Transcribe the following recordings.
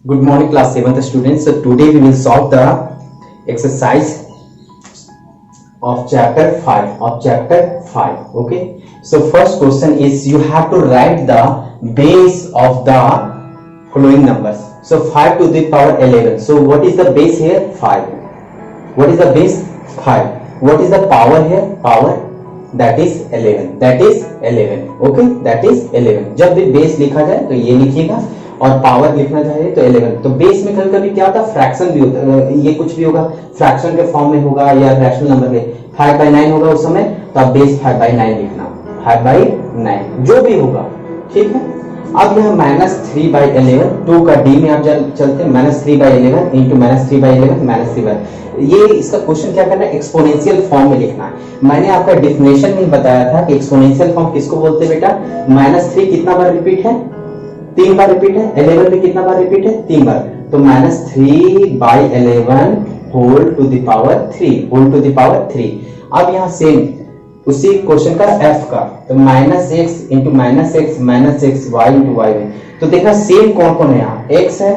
Good morning, class 7th students. So today we will solve the exercise of chapter 5. Okay. So first question is you have to write the base of the following numbers. So 5 to the power 11. So what is the base here? 5. What is the base? 5. What is the power here? Power, that is 11. Okay, that is 11. जब भी base लिखा जाए तो ये लिखिएगा और power लिखना चाहिए तो 11। तो बेस में कभी क्या होता है, फ्रैक्शन भी होता है, ये कुछ भी होगा फ्रैक्शन के फॉर्म में होगा या रैशनल नंबर के 5/9 होगा उस समय, तो आप बेस 5/9 लिखना, 5/9 जो भी होगा, ठीक है। अब यहाँ -3/11 2 का डी में आप चलते हैं, -3/11 इंटू -3/11 ये इसका क्वेश्चन क्या करना है, एक्सपोनेंशियल फॉर्म में लिखना है। मैंने आपका डेफिनेशन में बताया था कि एक्सपोनेंशियल फॉर्म किसको बोलते हैं बेटा, -3 कितना बार रिपीट है, 3 बार रिपीट है, 11 में कितना बार रिपीट है, 3 बार, तो -3/11 होल टू द पावर 3। अब यहाँ सेम उसी क्वेश्चन का f का, तो -x into -x y into y में, तो देखा सेम कौन कौन है, यहाँ x है,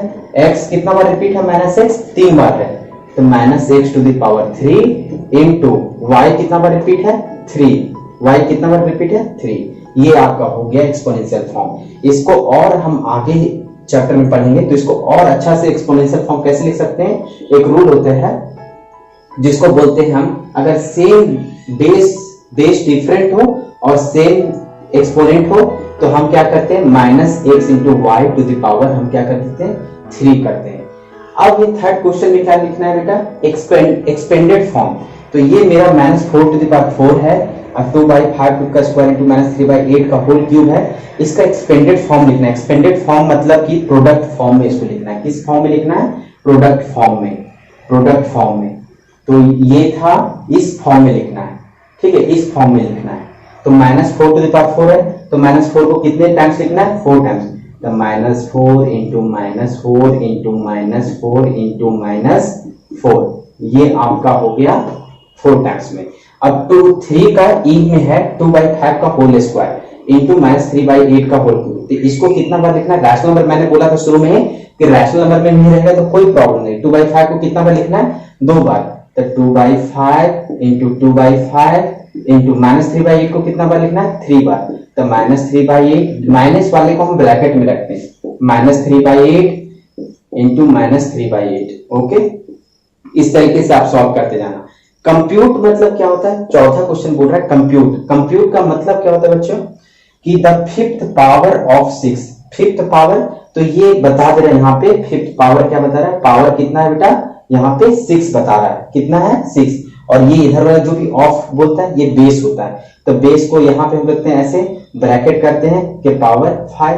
x कितना बार रिपीट है, -x 3 बार है, तो -x to the power 3 into y कितना बार रिपीट है, 3, y कितना बार रिपीट है, 3। ये आपका हो गया एक्सपोनेंशियल फॉर्म। इसको और हम आगे चैप्टर में पढ़ेंगे तो इसको और अच्छा से एक्सपोनेंशियल फॉर्म कैसे लिख सकते हैं। एक रूल होता है जिसको बोलते हैं हम, अगर सेम बेस डिफरेंट हो और सेम एक्सपोनेंट हो तो हम क्या करते हैं, -x into y to the power हम क्या कर देते हैं, 3 करते हैं। अब ये थर्ड क्वेश्चन में क्या लिखना है बेटा, एक्सपेंडेड फॉर्म। तो ये मेरा -4 टू द पावर 4 है और 2/5 का स्क्वायर इंटू -3/8 का होल क्यूब है। इसका एक्सपेंडेड फॉर्म लिखना है। एक्सपेंडेड फॉर्म मतलब कि प्रोडक्ट फॉर्म में इसको लिखना है। किस फॉर्म में लिखना है, प्रोडक्ट फॉर्म में। तो ये था, इस फॉर्म में लिखना है, ठीक है, इस फॉर्म में लिखना है। तो -4 टू द पावर 4 है, तो -4 को कितने टाइम्स लिखना है, 4 टाइम्स, तो -4 इंटू -4 इंटू -4 इंटू -4, ये आपका हो गया 4 टाइम्स में। अब 3 का ई में है 2/5 का होल स्क्वायर इंटू -3/8 का होल क्यूब, तो इसको कितना बार लिखना है, रैशनल नंबर मैंने बोला था शुरू में कि रैशनल नंबर में नहीं रहेगा तो कोई प्रॉब्लम नहीं। 2/5 को कितना बार लिखना है, 2 बार, तो 2/5 इंटू 2/5 इंटू -3/8 को कितना बार लिखना है, 3 बार, तो -3/8, माइनस वाले को हम ब्रैकेट में रखते हैं, -3/8 इंटू -3/8। ओके, इस तरीके से आप सॉल्व करते जाना। कंप्यूट मतलब क्या होता है, चौथा क्वेश्चन बोल रहा है कंप्यूट का मतलब क्या होता है बच्चों, कि the 5th power of 6, 5th power, तो ये बता दे रहा है यहाँ पे 5th पावर क्या बता रहा है, पावर कितना है बेटा, यहाँ पे 6 बता रहा है, कितना है 6, और ये इधर वाला जो भी ऑफ बोलता है ये बेस होता है, तो बेस को यहाँ पे हम लिखते हैं ऐसे, ब्रैकेट करते हैं कि पावर 5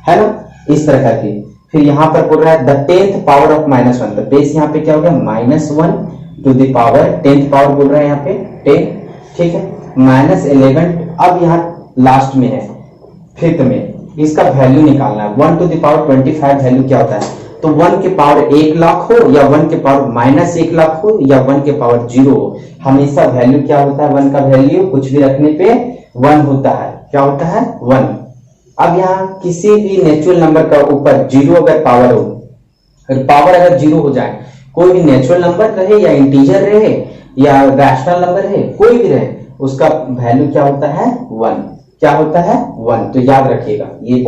है ना, इस तरह करके। फिर यहाँ पर बोल रहा है द 10th पावर ऑफ -1, तो बेस यहाँ पे क्या हो गया, -1 to the power 10th power बोल रहा है यहाँ पे 10, ठीक है, -11। अब यहाँ लास्ट में है 5th में, इसका वैल्यू निकालना है, 1 टू द पावर 25 वैल्यू क्या होता है, तो 1 के पावर 1 लाख हो या 1 के पावर -1 लाख हो या 1 के पावर 0 हो, हमेशा वैल्यू क्या होता है, 1 का वैल्यू कुछ भी रखने पे 1 होता है, क्या होता है, 1। अब यहाँ किसी भी नेचुरल नंबर का ऊपर 0 अगर पावर हो, पावर अगर 0 हो जाए, कोई भी नेचुरल नंबर रहे या इंटीजर रहे या रैशनल नंबर रहे, कोई भी रहे, उसका वैल्यू क्या होता है, 1, क्या होता है, 1। तो याद रखिएगा, ये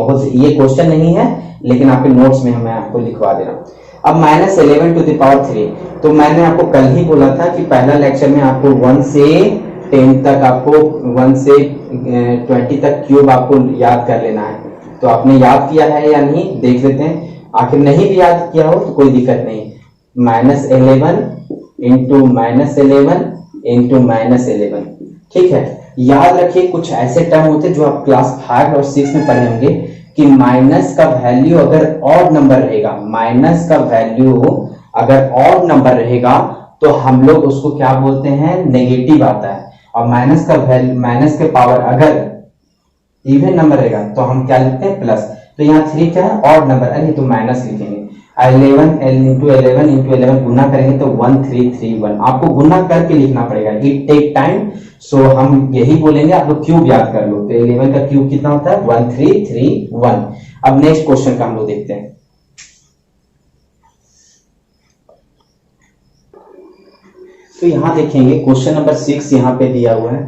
क्वेश्चन नहीं है लेकिन आपके नोट्स में मैं आपको लिखवा दे रहा हूँ। अब -11 टू द पावर 3, तो मैंने आपको कल ही बोला था कि पहला लेक्चर में आपको 1 से 10 तक, आपको 1 से 20 तक क्यूब आपको याद कर लेना है। तो आपने याद किया है या नहीं देख लेते हैं, आखिर नहीं भी याद किया हो तो कोई दिक्कत नहीं, -11 इंटू -11 इंटू -11, ठीक है। याद रखिए कुछ ऐसे टर्म होते हैं जो आप क्लास 5 और 6 में पढ़े होंगे कि माइनस का वैल्यू अगर ऑड नंबर रहेगा, माइनस का वैल्यू अगर ऑड नंबर रहेगा तो हम लोग उसको क्या बोलते हैं, नेगेटिव आता है, और माइनस के पावर अगर इवन नंबर रहेगा तो हम क्या लिखते हैं, प्लस। तो यहाँ 3 क्या है, ऑड नंबर, अरे तो माइनस लिखेंगे, 11 इंटू 11 गुना करेंगे तो 1331, आपको गुना करके लिखना पड़ेगा, इट टेक टाइम, सो हम यही बोलेंगे, आप लोग क्यूब याद कर लो, तो 11 का क्यूब कितना होता है, 1331। अब नेक्स्ट क्वेश्चन का हम लोग देखते हैं। तो यहाँ देखेंगे क्वेश्चन नंबर 6 यहाँ पे दिया हुआ है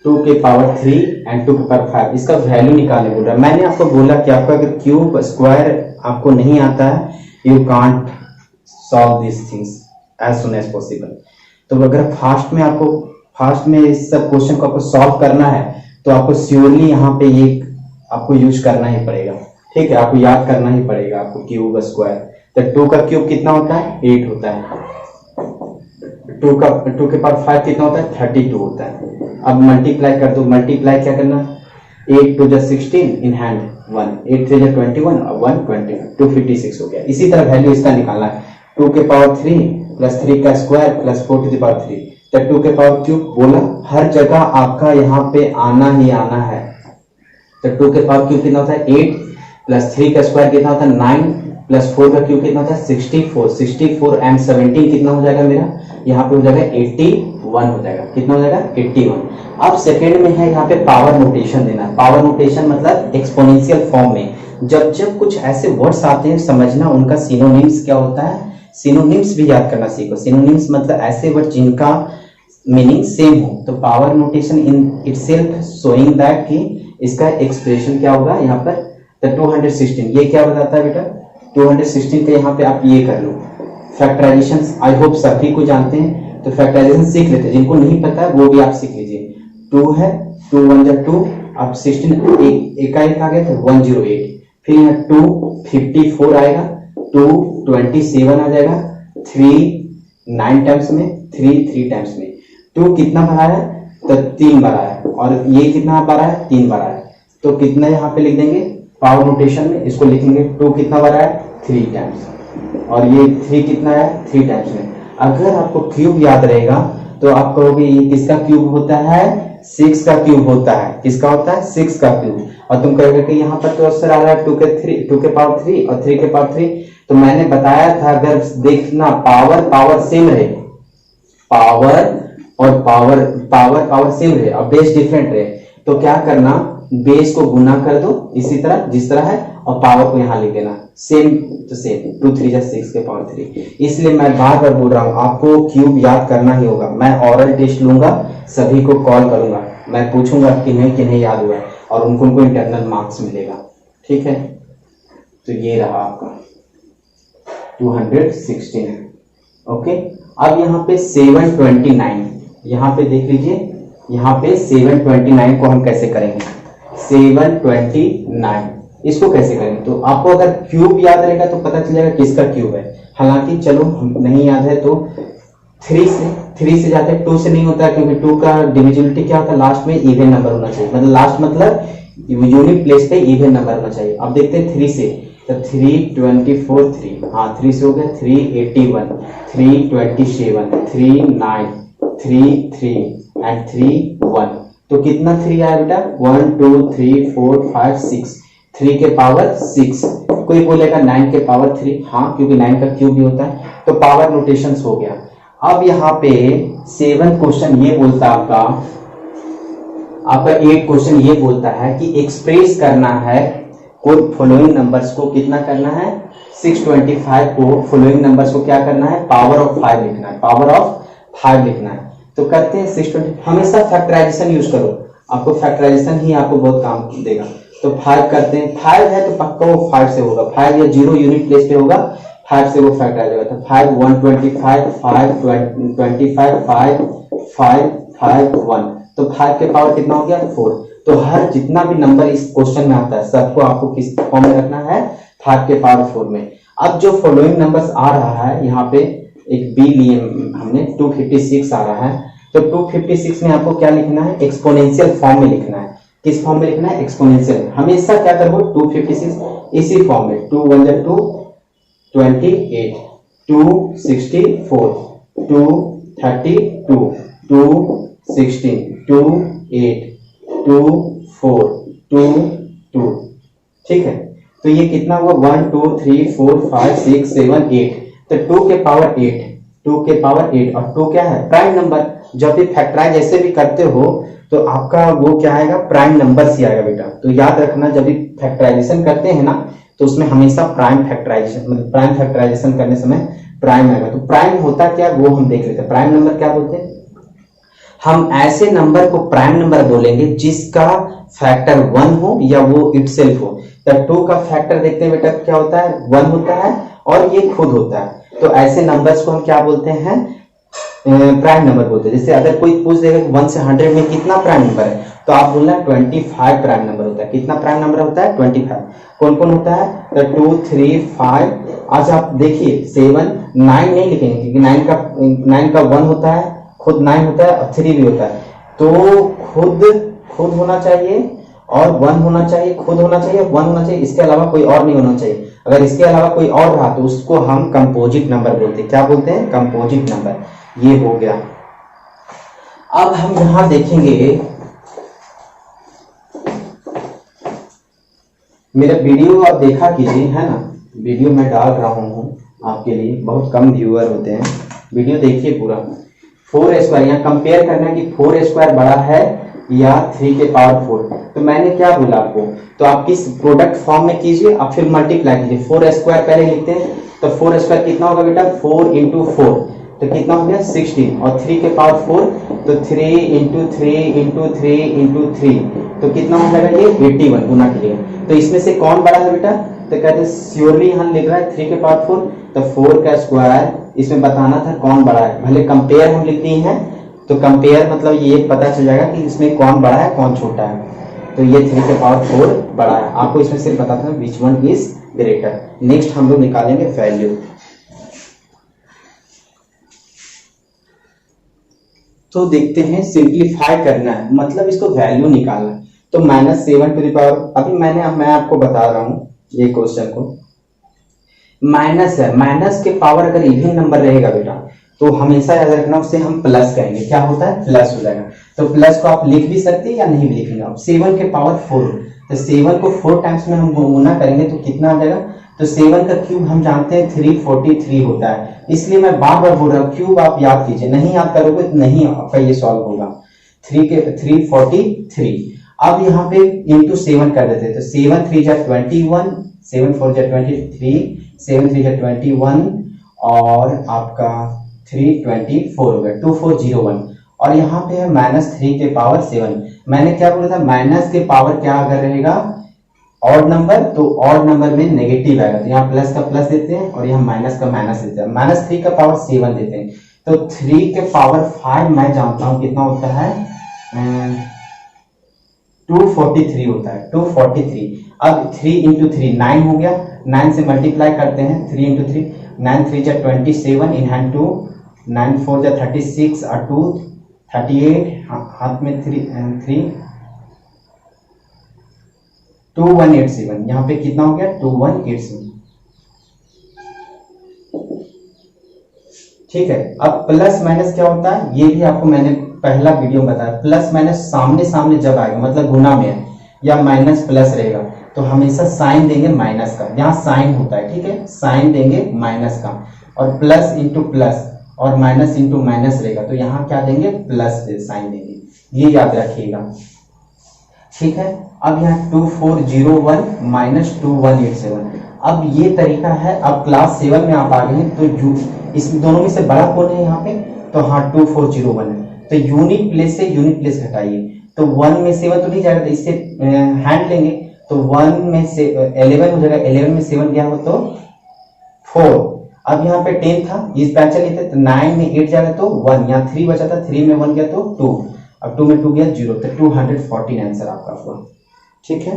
2 के पावर 3 एंड 2 के पावर 5, इसका वैल्यू निकालने बोल रहा है। मैंने आपको बोला कि आपका अगर क्यूब स्क्वायर आपको नहीं आता है, you can't solve this things as soon as possible. तो अगर फास्ट में इस सब क्वेश्चन को आपको सॉल्व करना है तो आपको श्योरली यहाँ पे ये आपको यूज करना ही पड़ेगा, ठीक है, आपको याद करना ही पड़ेगा आपको क्यूब स्क्वायर। तो 2 का क्यूब कितना होता है 8 होता है, 2 के पावर 5 कितना होता है 32 होता है। अब मल्टीप्लाई कर दो, मल्टीप्लाई क्या करना, 8 2 16 इन हैंड 1, 8 3 21 और 1 20, 256 हो गया। इसी तरह वैल्यू इसका निकालना है 2 के पावर 3 प्लस 3 का square plus 4 to the power 3, तो 2 के पावर क्यूब बोला, हर जगह आपका यहाँ पे आना ही आना है। तो 2 के पावर क्यूब कितना होता है 8 प्लस 3 का स्क्वायर कितना होता है 9 प्लस 4 का क्यूब कितना होता है 64, 64 एंड 17 कितना हो जाएगा मेरा, यहाँ पे हो जाएगा 81 हो जाएगा, कितना हो जाएगा 81। अब सेकेंड में है यहाँ पे पावर नोटेशन देना। पावर नोटेशन मतलब एक्सपोनेंशियल फॉर्म में जब जब कुछ ऐसे वर्ड्स आते हैं समझना उनका सिनोनिम्स क्या होता है, सिनोनिम्स भी याद करना सीखो। सिनोनिम्स मतलब ऐसे वर्ड जिनका मीनिंग सेम हो। तो power notation in itself showing that कि इसका एक्सप्रेशन क्या होगा यहाँ पर। तो 216 ये क्या बताता है बेटा, 216 के यहाँ पे आप ये कर लो फैक्टराइजेशन, आई होप सभी को जानते हैं, तो फैक्टराइजेशन सीख लेते हैं, जिनको नहीं पता है वो भी आप सीख लीजिए। 2 है 2 1 जा 2, अब 16 एक आ गया तो 108, फिर यहाँ 254 आएगा, 227 आ जाएगा, 3 9 टाइम्स में, 3 टाइम्स में, 2 कितना भरा है तो 3 भरा है, और ये कितना भरा है 3 भरा है, तो कितना यहाँ पे लिख देंगे पावर नोटेशन में, इसको लिखेंगे 2 कितना भरा है 3 टाइम्स, और ये 3 कितना है 3 टाइम्स में। अगर आपको क्यूब याद रहेगा तो आप कहोगे ये किसका क्यूब होता है 6 का क्यूब होता है, किसका होता है 6 का क्यूब, और तुम कहोगे कि यहाँ पर तो अक्सर आ रहा है 2 के पावर 3 और 3 के पावर 3, तो मैंने बताया था अगर देखना पावर सेम रहे, पावर सेम रहे और बेस डिफरेंट रहे, तो क्या करना बेस को गुना कर दो इसी तरह जिस तरह है, और पावर को यहाँ लिख देना सेम तो सेम, 2 3 जा 6 के पावर 3। इसलिए मैं बार बार बोल रहा हूँ आपको क्यूब याद करना ही होगा। मैं ऑरल टेस्ट लूंगा, सभी को कॉल करूंगा, मैं पूछूंगा किन्हें याद हुआ है, और उनको इंटरनल मार्क्स मिलेगा, ठीक है। तो ये रहा आपका 216 है, ओके। अब यहाँ पे 729, यहाँ पे देख लीजिए, यहाँ पे 729 को हम कैसे करेंगे, 729 इसको कैसे करेंगे। तो आपको अगर क्यूब याद रहेगा तो पता चल जाएगा किसका क्यूब है। हालांकि चलो नहीं याद है तो 3 से जाते हैं, 2 से नहीं होता है, क्योंकि 2 का डिविजिबिलिटी क्या होता है लास्ट में इवन नंबर होना चाहिए, मतलब लास्ट मतलब यूनिट प्लेस पे इवन नंबर होना चाहिए। अब देखते हैं 3 से, तो 324 3, हाँ 3 से हो गया 381, 327, 39, 3 एंड 3 1, तो कितना 3 आया बेटा 1 2 3 4 5 6, 3 के पावर 6। कोई बोलेगा 9 के पावर 3, हाँ क्योंकि 9 का क्यूब भी होता है, तो पावर नोटेशंस हो गया। अब यहाँ पे 7 क्वेश्चन ये बोलता है आपका 8 क्वेश्चन ये बोलता है कि एक्सप्रेस करना है कोई फॉलोइंग नंबर्स को, कितना करना है 625 को, फॉलोइंग नंबर्स को क्या करना है पावर ऑफ 5 लिखना है, पावर ऑफ 5 लिखना है। तो करते हैं 620, हमेशा फैक्टराइजेशन यूज करो, आपको फैक्टराइजेशन ही आपको बहुत काम देगा। तो 5 करते हैं, 5 है तो पक्का वो 5 से होगा, 5 या 0 यूनिट प्लेस पे होगा, 5 से वो फैक्टराइज होगा। तो 5 125 5 25 5 5 1, तो 5 के पावर कितना हो गया 4। तो हर जितना भी नंबर इस क्वेश्चन में आता है सबको आपको किस फॉर्म में रखना है 5 के पावर 4 में। अब जो फॉलोइंग नंबर्स आ रहा है यहाँ पे एक बी लिए हमने 256 आ रहा है, तो 256 में आपको क्या लिखना है एक्सपोनेंशियल फॉर्म में लिखना है। किस फॉर्म में लिखना है एक्सपोनेंशियल, हमेशा क्या करो 256 इसी फॉर्म में, 2 1 2 28, 264, 232, 216, 28, 24, 22, ठीक है। तो ये कितना हुआ 1 2 3 4 5 6 7 8, तो 2 के पावर 8, 2 के पावर 8, और 2 क्या है प्राइम नंबर। जब भी फैक्टराइज ऐसे भी करते हो तो आपका वो क्या आएगा प्राइम नंबर ही आएगा बेटा। तो याद रखना जब भी फैक्टराइजेशन करते हैं ना तो उसमें हमेशा प्राइम फैक्टराइजेशन, मतलब प्राइम फैक्टराइजेशन करने समय प्राइम आएगा। तो प्राइम होता क्या वो हम देख लेते हैं। प्राइम नंबर क्या बोलते हैं? हम ऐसे नंबर को प्राइम नंबर बोलेंगे जिसका फैक्टर 1 हो या वो इटसेल्फ हो। तो 2 का फैक्टर देखते हैं बेटा क्या होता है, 1 होता है और ये खुद होता है। तो ऐसे नंबर्स को हम क्या बोलते हैं, प्राइम नंबर बोलते हैं। जैसे अगर कोई पूछ देगा 1 से 100 में कितना प्राइम नंबर है, तो आप बोलना 25 प्राइम नंबर होता है। कितना प्राइम नंबर होता है? 25। कौन कौन होता है? तो 2, 3, 5। आज आप देखिए 7, 9 नहीं लिखेंगे क्योंकि 9 का 1 होता है, खुद 9 होता है और 3 भी होता है। तो खुद होना चाहिए और 1 होना चाहिए, खुद होना चाहिए, 1 होना चाहिए, इसके अलावा कोई और नहीं होना चाहिए। अगर इसके अलावा कोई और रहा तो उसको हम कंपोजिट नंबर बोलते हैं। क्या बोलते हैं? Composite number. ये हो गया। अब हम यहां देखेंगे, मेरा वीडियो आप देखा कीजिए, है ना। वीडियो मैं डाल रहा हूं आपके लिए, बहुत कम व्यूअर होते हैं, वीडियो देखिए पूरा। 4 स्क्वायर यहाँ कंपेयर करना है कि 4 स्क्वायर बड़ा है या 3 के पावर 4। तो मैंने क्या बोला आपको, तो आप किस प्रोडक्ट फॉर्म में कीजिए, आप फिर मल्टीप्लाई कीजिए। 4 स्क्वायर पहले लिखते हैं, तो 4 स्क्वायर कितना होगा बेटा? 4 इंटू 4, तो कितना हो गया? 16। और 3 के पावर 4, तो 3 इंटू 3 इंटू 3 इंटू 3, तो कितना हो जाएगा? ये 81 गुना किया। तो इसमें से कौन बड़ा है बेटा? तो कहते हैं श्योरली यहाँ लिख रहा है 3 के पावर 4, तो 4 का स्क्वायर इसमें बताना था कौन बड़ा है। भले कंपेयर हम लिख दिए हैं, तो कंपेयर मतलब ये पता चल जाएगा कि इसमें कौन बड़ा है कौन छोटा है। तो ये 3 के पावर 4 बड़ा है। आपको इसमें सिर्फ बताना है which one is greater. Next हम लोग निकालेंगे वैल्यू। तो देखते हैं, सिंप्लीफाई करना है मतलब इसको वैल्यू निकालना है। तो -7 टू द पावर, अभी मैं आपको बता रहा हूं ये क्वेश्चन को, माइनस है, माइनस के पावर अगर इवन नंबर रहेगा बेटा तो हमेशा याद रखना उससे हम प्लस करेंगे। क्या होता है? प्लस हो जाएगा। तो प्लस को आप लिख भी सकते हैं या नहीं भी लिखेंगे आप। 7 के पावर 4, तो 7 को 4 टाइम्स में हम गुना करेंगे तो कितना आ जाएगा? तो 7 का क्यूब हम जानते हैं 343 होता है, इसलिए मैं बार बार बोल रहा हूँ क्यूब आप याद कीजिए। नहीं याद करोगे तो नहीं आपका ये सॉल्व होगा। 343। अब यहाँ पे इंटू 7 कर देते हैं, तो 7 3 जा 21, 7 4 जा 23, 7 3 जा 21 और आपका 324 हो गया, 2401। और यहाँ पे है -3 के पावर 7। मैंने क्या बोला था? माइनस के पावर क्या अगर रहेगा ऑड नंबर, तो ऑड नंबर में नेगेटिव आएगा, तो यहाँ प्लस का प्लस देते हैं और यहाँ माइनस का माइनस देते हैं। -3 का पावर 7 देते हैं, तो 3 के पावर 5 मैं जानता हूँ कितना होता है, 243 होता है, 243। अब 3 इंटू 3 9 हो गया, 9 से मल्टीप्लाई करते हैं, 3 इंटू 3, 9 3 जा 27 इन हैंड 2, 9 4 जा 36 और 2 38, हाथ में 3 2187। यहाँ पे कितना हो गया? 2187। ठीक है। अब प्लस माइनस क्या होता है ये भी आपको मैंने पहला वीडियो में बताया। प्लस माइनस सामने सामने जब आएगा मतलब गुना में है या माइनस प्लस रहेगा तो हमेशा साइन देंगे माइनस का, यहाँ साइन होता है, ठीक है, साइन देंगे माइनस का। और प्लस इंटू प्लस और माइनस इंटू माइनस रहेगा तो यहाँ क्या देंगे? प्लस साइन देंगे, ये याद रखिएगा। ठीक है। अब यहाँ 2401 माइनस 2187। अब ये तरीका है। अब क्लास 7 में आप आ गए हैं तो इस दोनों में से बड़ा कौन है यहाँ पे? तो हाँ 2401 है। तो यूनिट प्लेस से यूनिट प्लेस घटाइए, तो 1 में 7 तो नहीं जाएगा, तो इससे हैंड लेंगे तो 1 में से 11 हो जाएगा, 11 में 7 गया हो तो 4। अब यहाँ पे 10 था, इस पैच लेते तो 9 में 8 जाएगा तो 1, यहाँ 3 बचा था, 3 में 1 गया तो 2, अब 2 में 2 गया 0, तो 214 आंसर आपका हुआ। ठीक है।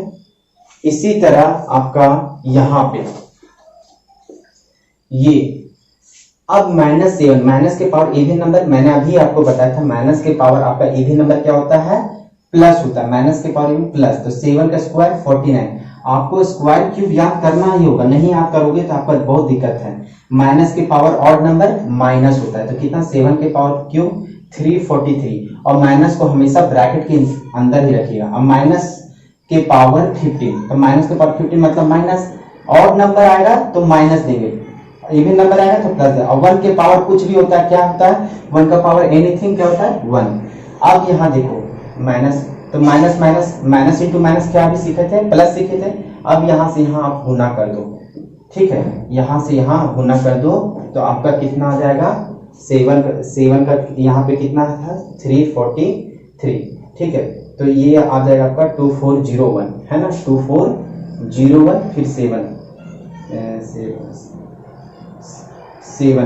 इसी तरह आपका यहाँ पे ये अब -7, माइनस के पावर इवन नंबर मैंने अभी आपको बताया था, माइनस के पावर आपका इवन नंबर क्या होता है? प्लस होता है, माइनस के पावर इवन प्लस। तो 7 का स्क्वायर 49। आपको स्क्वायर क्यूब याद करना ही होगा, नहीं याद करोगे तो आपका बहुत दिक्कत है। माइनस के पावर ऑड नंबर माइनस होता है, तो कितना? 7 के पावर क्यूब 343। और माइनस को हमेशा ब्रैकेट के अंदर ही रखिएगा। अब माइनस के पावर 15, तो माइनस के पावर 15 मतलब माइनस, ऑड नंबर आएगा तो माइनस देंगे, इवन नंबर आएगा तो प्लस। और 1 के पावर कुछ भी होता है, क्या होता है? 1 का पावर एनीथिंग क्या होता है? 1। अब यहाँ देखो माइनस, तो minus minus minus into minus क्या भी सीखे थे? प्लस सीखे थे। अब यहाँ से यहाँ आप गुना कर दो, ठीक है, यहाँ से यहाँ गुना कर दो तो आपका कितना आ जाएगा, 7 का यहाँ पे कितना था 343, ठीक है। तो ये आ जाएगा आपका 2401 है ना, 2401 फिर 7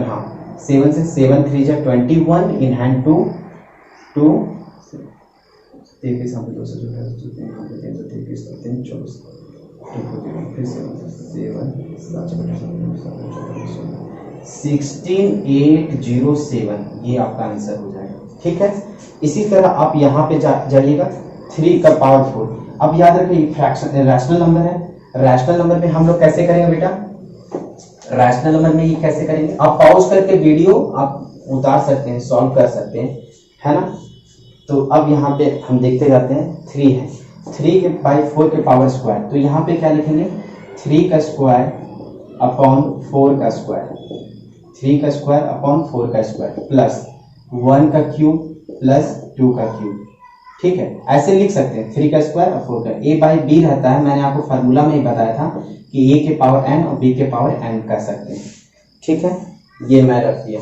हाँ 7 से 7 3 जा 21 इन हैंड 2 23 यहाँ पे 2 से जुड़ा है 323 24 फिर 16807 ये आपका आंसर हो जाएगा, ठीक है। इसी तरह आप यहाँ पे जाइएगा 3 का पावर 4। अब याद रखिए फ्रैक्शन रैशनल नंबर है, रैशनल नंबर में हम लोग कैसे करेंगे बेटा, रैशनल नंबर में ये कैसे करेंगे, आप पॉज करके वीडियो आप उतार सकते हैं, सॉल्व कर सकते हैं, है ना। तो अब यहाँ पे हम देखते जाते हैं 3 है, 3 के बाई 4 के पावर स्क्वायर, तो यहाँ पे क्या लिखेंगे 3 का स्क्वायर अपॉन 4 का स्क्वायर, 3 का स्क्वायर अपॉन 4 का स्क्वायर प्लस 1 का क्यूब प्लस 2 का क्यूब, ठीक है। ऐसे लिख सकते हैं 3 का स्क्वायर और 4 का, a बाई बी रहता है, मैंने आपको फार्मूला में ही बताया था कि a के पावर n और b के पावर n कर सकते हैं, ठीक है। ये मैं रख दिया,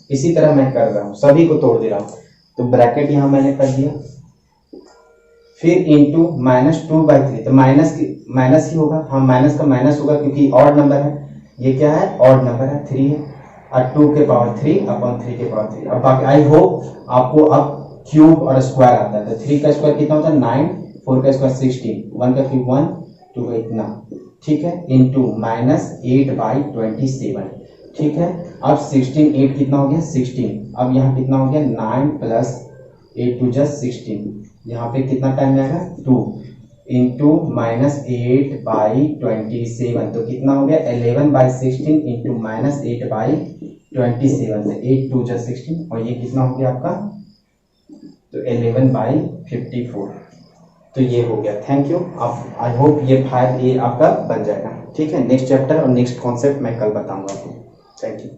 इसी तरह मैं कर रहा हूँ, सभी को तोड़ दे रहा हूँ। तो ब्रैकेट यहाँ मैंने कर दिया, फिर इंटू -2/3, तो माइनस ही होगा, हाँ माइनस का माइनस होगा क्योंकि ऑड नंबर है, ये क्या है ऑड नंबर है 3 है, और 2 के पावर 3 अपॉन 3 के पावर 3। अब बाकी आई होप आपको अब क्यूब और स्क्वायर आता है, तो 3 का स्क्वायर कितना होता है 9, 4 का स्क्वायर 16, 1 का क्यूब 1, 2 का इतना, ठीक है, इंटू -8/27, ठीक है। अब 16 8 कितना हो गया 16, अब यहाँ कितना हो गया 9 प्लस 8 2 जा 16, यहाँ पे कितना टाइम आएगा 2 इंटू -8/27, तो कितना हो गया 11/16 इंटू -8/27, तो 8 2 जा 16 और ये कितना हो गया आपका, तो 11/54, तो ये हो गया। थैंक यू, आप आई होप ये आपका बन जाएगा, ठीक है। नेक्स्ट चैप्टर और नेक्स्ट कॉन्सेप्ट मैं कल बताऊंगा आपको। Thank you.